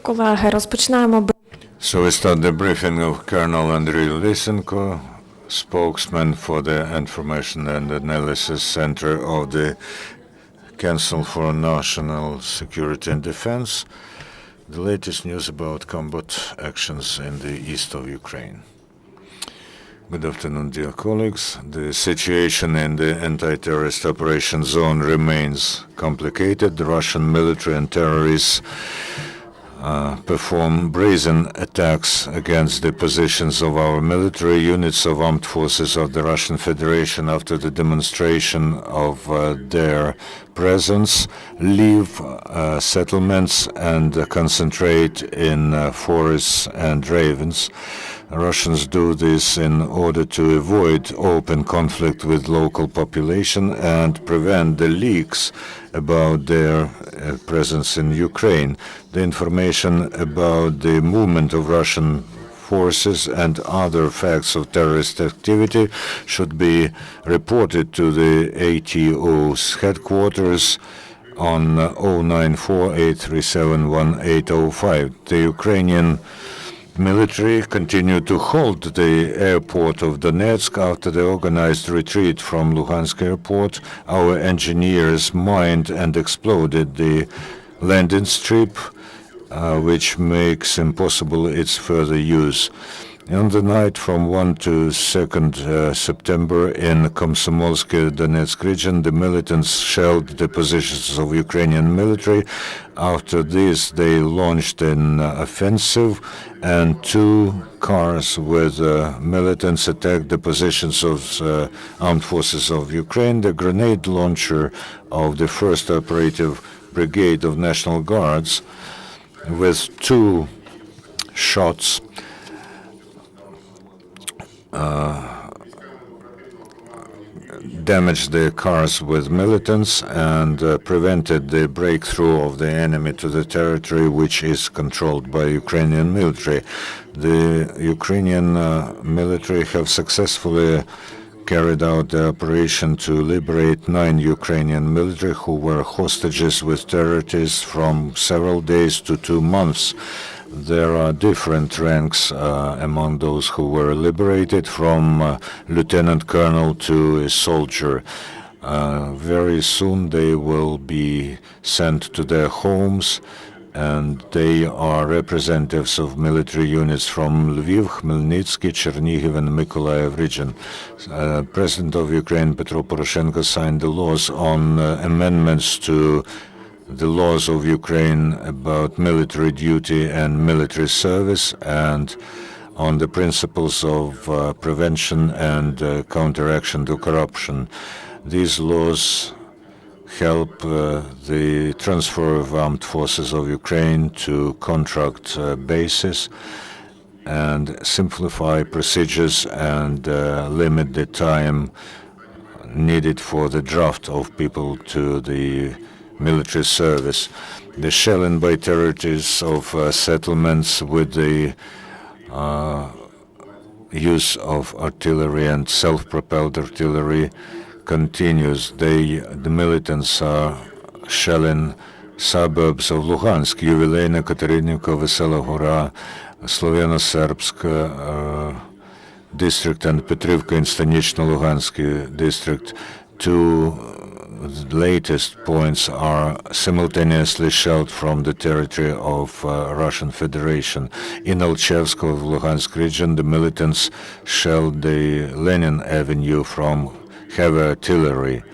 Колеги, розпочинаємо. So we start the briefing of Colonel Andriy Lysenko, spokesman for the Information and Analysis Center of the Council for National Security and Defense. The latest news about combat actions in the east of Ukraine. Good afternoon, dear colleagues. The situation in the anti-terrorist operation zone remains complicated. The Russian military and terrorists perform brazen attacks against the positions of our military units of armed forces of the Russian Federation after the demonstration of their presence, leave settlements and concentrate in forests and ravens. Russians do this in order to avoid open conflict with local population and prevent the leaks about their presence in Ukraine. The information about the movement of Russian forces and other facts of terrorist activity should be reported to the ATO's headquarters on 094-837-1805. The Ukrainian military continued to hold the airport of Donetsk after the organized retreat from Luhansk airport. Our engineers mined and exploded the landing strip, which makes impossible its further use. On the night from 1 to 2nd September in Komsomolsky Donetsk region, the militants shelled the positions of Ukrainian military. After this, they launched an offensive, and 2 cars with militants attacked the positions of armed forces of Ukraine. The grenade launcher of the 1st Operative Brigade of National Guards with 2 shots damaged the cars with militants and prevented the breakthrough of the enemy to the territory which is controlled by Ukrainian military. The Ukrainian military have successfully carried out the operation to liberate 9 Ukrainian military who were hostages with terrorists from several days to 2 months. There are different ranks among those who were liberated, from lieutenant colonel to a soldier. Very soon they will be sent to their homes, and they are representatives of military units from Lviv, Khmelnytsky, Chernihiv, and Mykolaiv region. President of Ukraine Petro Poroshenko signed the laws on amendments to the laws of Ukraine about military duty and military service, and on the principles of prevention and counteraction to corruption. These laws help the transfer of armed forces of Ukraine to contract basis and simplify procedures and limit the time needed for the draft of people to the military service. The shelling by terrorists of settlements with the use of artillery and self-propelled artillery continues. The militants are shelling suburbs of Luhansk, Yuvileyna, Katerynivka, Vesela Gora, Sloveno-Serbsk district, and Petrivka in Stanично-Luhansky district. 2 latest points are simultaneously shelled from the territory of Russian Federation. In Alchevsk of Luhansk region, the militants shelled the Lenin Avenue from heavy artillery.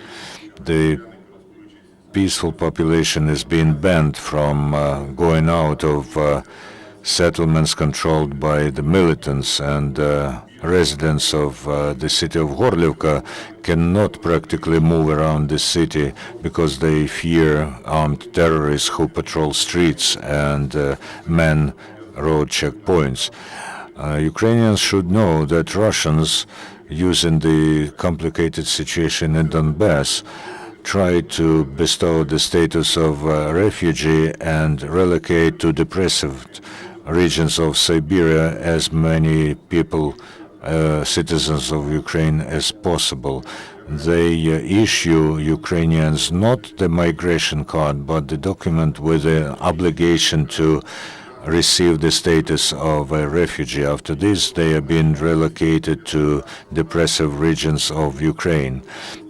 The peaceful population is being banned from going out of settlements controlled by the militants, and residents of the city of Gorlivka cannot practically move around the city because they fear armed terrorists who patrol streets and man road checkpoints. Ukrainians should know that Russians, using the complicated situation in Donbass, try to bestow the status of refugee and relocate to depressive regions of Siberia as many people, citizens of Ukraine, as possible. They issue Ukrainians not the migration card, but the document with the obligation to receive the status of a refugee. After this, they have been relocated to depressive regions of Ukraine.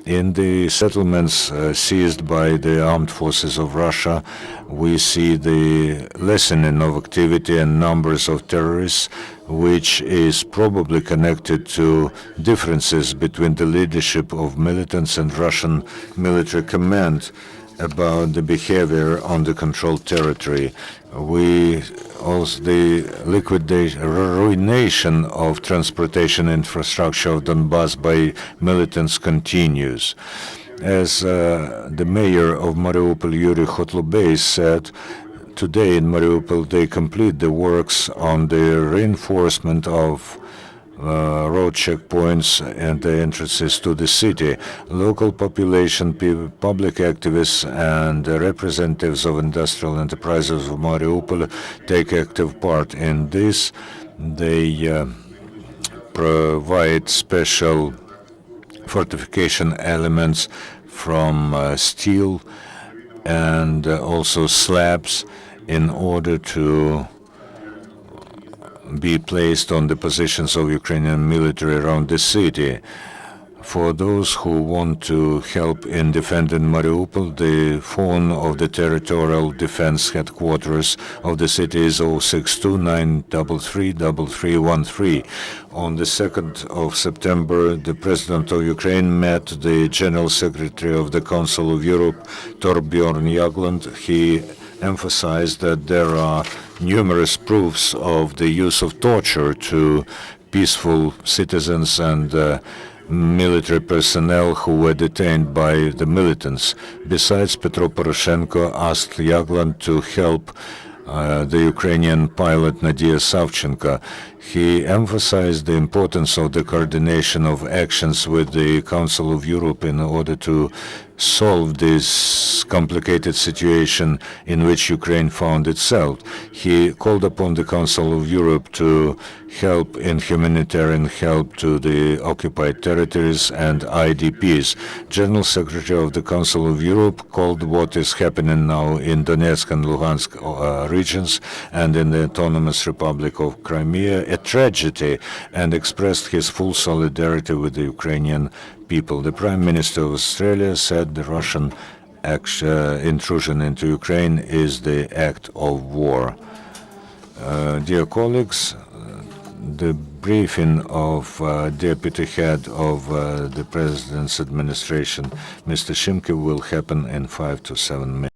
In the settlements seized by the armed forces of Russia, we see the lessening of activity and numbers of terrorists, which is probably connected to differences between the leadership of militants and Russian military command about the behavior on the controlled territory. The ruination of transportation infrastructure of Donbass by militants continues. As the mayor of Mariupol, Yuri Khotlubey, said, today in Mariupol they complete the works on the reinforcement of road checkpoints and the entrances to the city. Local population, public activists, and representatives of industrial enterprises of Mariupol take active part in this. They provide special fortification elements from steel and also slabs in order to be placed on the positions of Ukrainian military around the city. For those who want to help in defending Mariupol, the phone of the Territorial Defense Headquarters of the city is 062-933-3313. On the 2nd of September, the President of Ukraine met the General Secretary of the Council of Europe, Torbjorn Jagland. He emphasized that there are numerous proofs of the use of torture to peaceful citizens and military personnel who were detained by the militants. Besides, Petro Poroshenko asked Jagland to help the Ukrainian pilot Nadia Savchenko. He emphasized the importance of the coordination of actions with the Council of Europe in order to solve this complicated situation in which Ukraine found itself. He called upon the Council of Europe to help in humanitarian help to the occupied territories and IDPs. General Secretary of the Council of Europe called what is happening now in Donetsk and Luhansk regions and in the Autonomous Republic of Crimea a tragedy and expressed his full solidarity with the Ukrainian people. The Prime Minister of Australia said the Russian intrusion into Ukraine is the act of war. Dear colleagues, the briefing of Deputy Head of the President's administration, Mr. Shimke, will happen in 5 to 7 minutes.